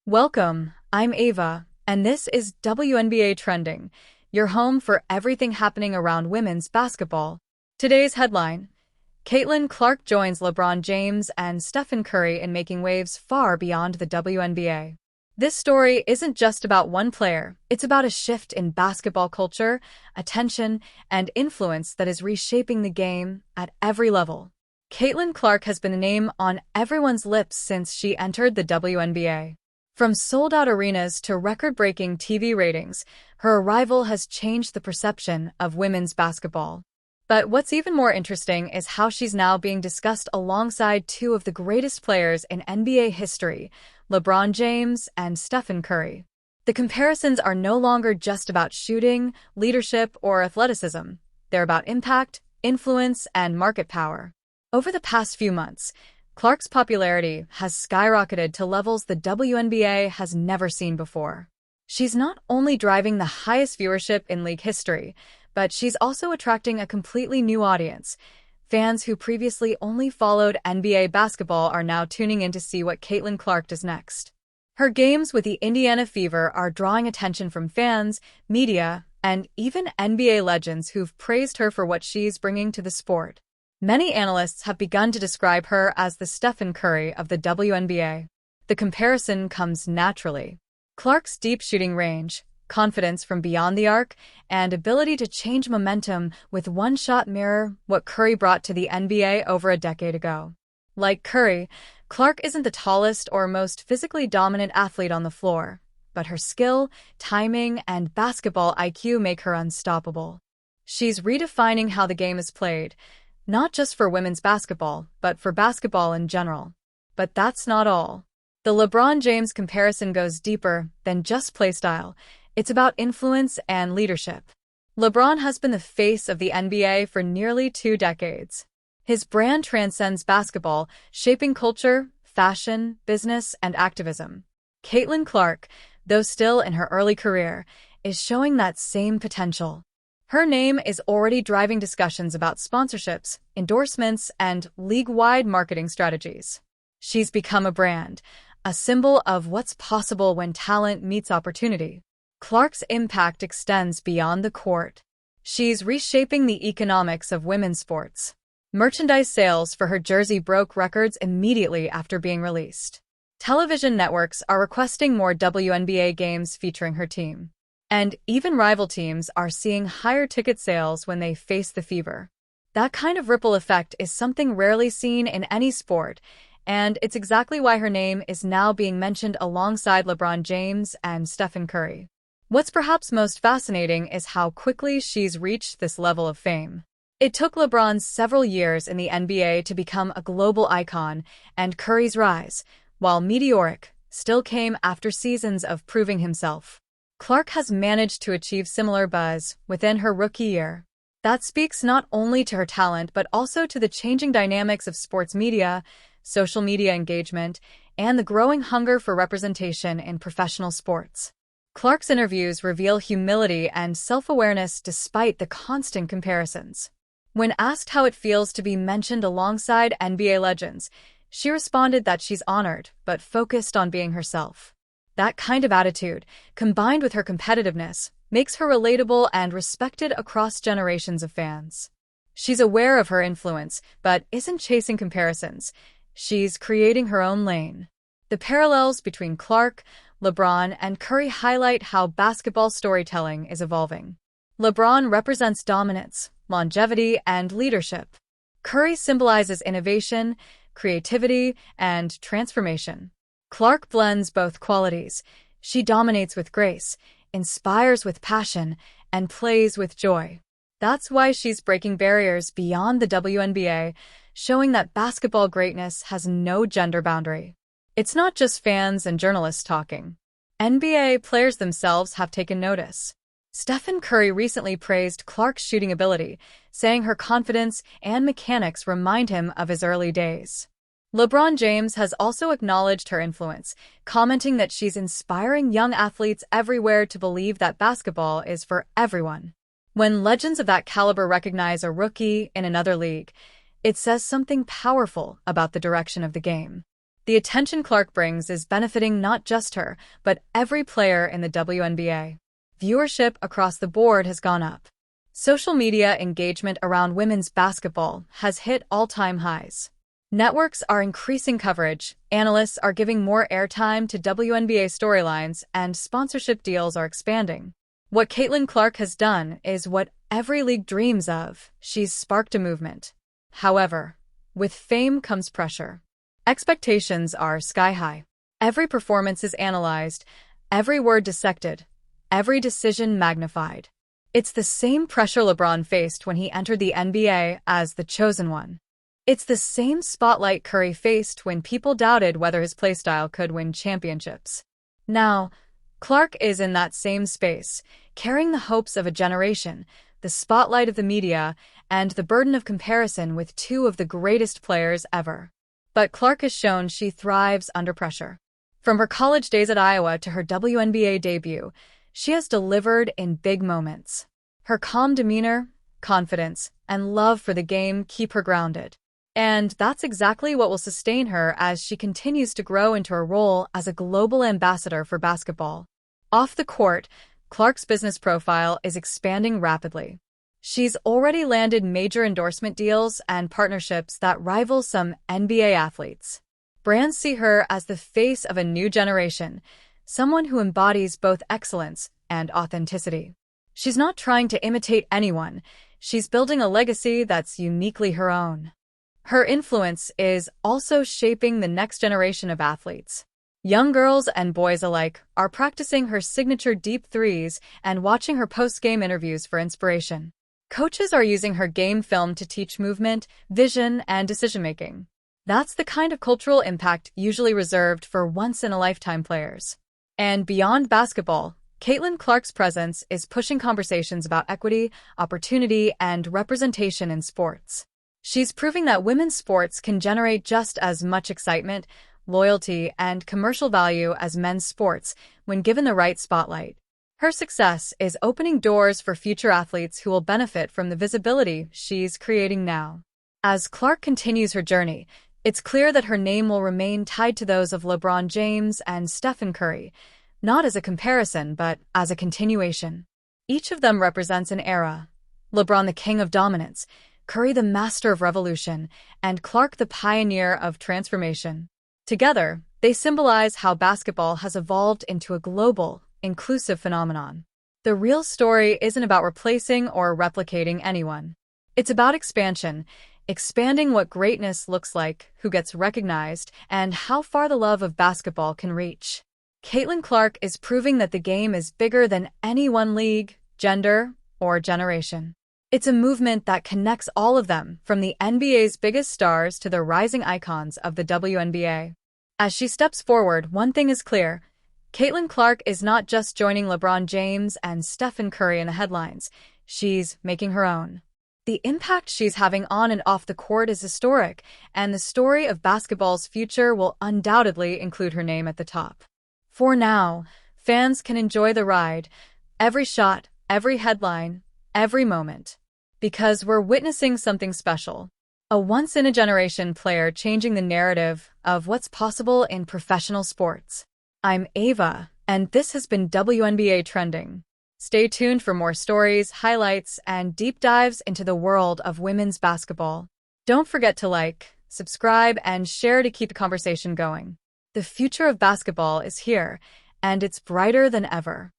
Welcome, I'm Ava, and this is WNBA Trending, your home for everything happening around women's basketball. Today's headline: Caitlin Clark joins LeBron James and Stephen Curry in making waves far beyond the WNBA. This story isn't just about one player, it's about a shift in basketball culture, attention, and influence that is reshaping the game at every level. Caitlin Clark has been a name on everyone's lips since she entered the WNBA. From sold-out arenas to record-breaking TV ratings, her arrival has changed the perception of women's basketball. But what's even more interesting is how she's now being discussed alongside two of the greatest players in NBA history, LeBron James and Stephen Curry. The comparisons are no longer just about shooting, leadership, or athleticism. They're about impact, influence, and market power. Over the past few months, Clark's popularity has skyrocketed to levels the WNBA has never seen before. She's not only driving the highest viewership in league history, but she's also attracting a completely new audience. Fans who previously only followed NBA basketball are now tuning in to see what Caitlin Clark does next. Her games with the Indiana Fever are drawing attention from fans, media, and even NBA legends who've praised her for what she's bringing to the sport. Many analysts have begun to describe her as the Stephen Curry of the WNBA. The comparison comes naturally. Clark's deep shooting range, confidence from beyond the arc, and ability to change momentum with one shot mirror what Curry brought to the NBA over a decade ago. Like Curry, Clark isn't the tallest or most physically dominant athlete on the floor, but her skill, timing, and basketball IQ make her unstoppable. She's redefining how the game is played, not just for women's basketball, but for basketball in general. But that's not all. The LeBron James comparison goes deeper than just play style. It's about influence and leadership. LeBron has been the face of the NBA for nearly 2 decades. His brand transcends basketball, shaping culture, fashion, business, and activism. Caitlin Clark, though still in her early career, is showing that same potential. Her name is already driving discussions about sponsorships, endorsements, and league-wide marketing strategies. She's become a brand, a symbol of what's possible when talent meets opportunity. Clark's impact extends beyond the court. She's reshaping the economics of women's sports. Merchandise sales for her jersey broke records immediately after being released. Television networks are requesting more WNBA games featuring her team. And even rival teams are seeing higher ticket sales when they face the Fever. That kind of ripple effect is something rarely seen in any sport, and it's exactly why her name is now being mentioned alongside LeBron James and Stephen Curry. What's perhaps most fascinating is how quickly she's reached this level of fame. It took LeBron several years in the NBA to become a global icon, and Curry's rise, while meteoric, still came after seasons of proving himself. Clark has managed to achieve similar buzz within her rookie year. That speaks not only to her talent but also to the changing dynamics of sports media, social media engagement, and the growing hunger for representation in professional sports. Clark's interviews reveal humility and self-awareness despite the constant comparisons. When asked how it feels to be mentioned alongside NBA legends, she responded that she's honored but focused on being herself. That kind of attitude, combined with her competitiveness, makes her relatable and respected across generations of fans. She's aware of her influence, but isn't chasing comparisons. She's creating her own lane. The parallels between Clark, LeBron, and Curry highlight how basketball storytelling is evolving. LeBron represents dominance, longevity, and leadership. Curry symbolizes innovation, creativity, and transformation. Clark blends both qualities. She dominates with grace, inspires with passion, and plays with joy. That's why she's breaking barriers beyond the WNBA, showing that basketball greatness has no gender boundary. It's not just fans and journalists talking. NBA players themselves have taken notice. Stephen Curry recently praised Clark's shooting ability, saying her confidence and mechanics remind him of his early days. LeBron James has also acknowledged her influence, commenting that she's inspiring young athletes everywhere to believe that basketball is for everyone. When legends of that caliber recognize a rookie in another league, it says something powerful about the direction of the game. The attention Clark brings is benefiting not just her, but every player in the WNBA. Viewership across the board has gone up. Social media engagement around women's basketball has hit all-time highs. Networks are increasing coverage, analysts are giving more airtime to WNBA storylines, and sponsorship deals are expanding. What Caitlin Clark has done is what every league dreams of. She's sparked a movement. However, with fame comes pressure. Expectations are sky-high. Every performance is analyzed, every word dissected, every decision magnified. It's the same pressure LeBron faced when he entered the NBA as the chosen one. It's the same spotlight Curry faced when people doubted whether his playstyle could win championships. Now, Clark is in that same space, carrying the hopes of a generation, the spotlight of the media, and the burden of comparison with two of the greatest players ever. But Clark has shown she thrives under pressure. From her college days at Iowa to her WNBA debut, she has delivered in big moments. Her calm demeanor, confidence, and love for the game keep her grounded. And that's exactly what will sustain her as she continues to grow into her role as a global ambassador for basketball. Off the court, Clark's business profile is expanding rapidly. She's already landed major endorsement deals and partnerships that rival some NBA athletes. Brands see her as the face of a new generation, someone who embodies both excellence and authenticity. She's not trying to imitate anyone. She's building a legacy that's uniquely her own. Her influence is also shaping the next generation of athletes. Young girls and boys alike are practicing her signature deep threes and watching her post-game interviews for inspiration. Coaches are using her game film to teach movement, vision, and decision-making. That's the kind of cultural impact usually reserved for once-in-a-lifetime players. And beyond basketball, Caitlin Clark's presence is pushing conversations about equity, opportunity, and representation in sports. She's proving that women's sports can generate just as much excitement, loyalty, and commercial value as men's sports when given the right spotlight. Her success is opening doors for future athletes who will benefit from the visibility she's creating now. As Clark continues her journey, it's clear that her name will remain tied to those of LeBron James and Stephen Curry, not as a comparison, but as a continuation. Each of them represents an era. LeBron the king of dominance, Curry the master of revolution, and Clark the pioneer of transformation. Together, they symbolize how basketball has evolved into a global, inclusive phenomenon. The real story isn't about replacing or replicating anyone. It's about expansion, expanding what greatness looks like, who gets recognized, and how far the love of basketball can reach. Caitlin Clark is proving that the game is bigger than any one league, gender, or generation. It's a movement that connects all of them, from the NBA's biggest stars to the rising icons of the WNBA. As she steps forward, one thing is clear. Caitlin Clark is not just joining LeBron James and Stephen Curry in the headlines. She's making her own. The impact she's having on and off the court is historic, and the story of basketball's future will undoubtedly include her name at the top. For now, fans can enjoy the ride, every shot, every headline, every moment. Because we're witnessing something special. A once-in-a-generation player changing the narrative of what's possible in professional sports. I'm Ava, and this has been WNBA Trending. Stay tuned for more stories, highlights, and deep dives into the world of women's basketball. Don't forget to like, subscribe, and share to keep the conversation going. The future of basketball is here, and it's brighter than ever.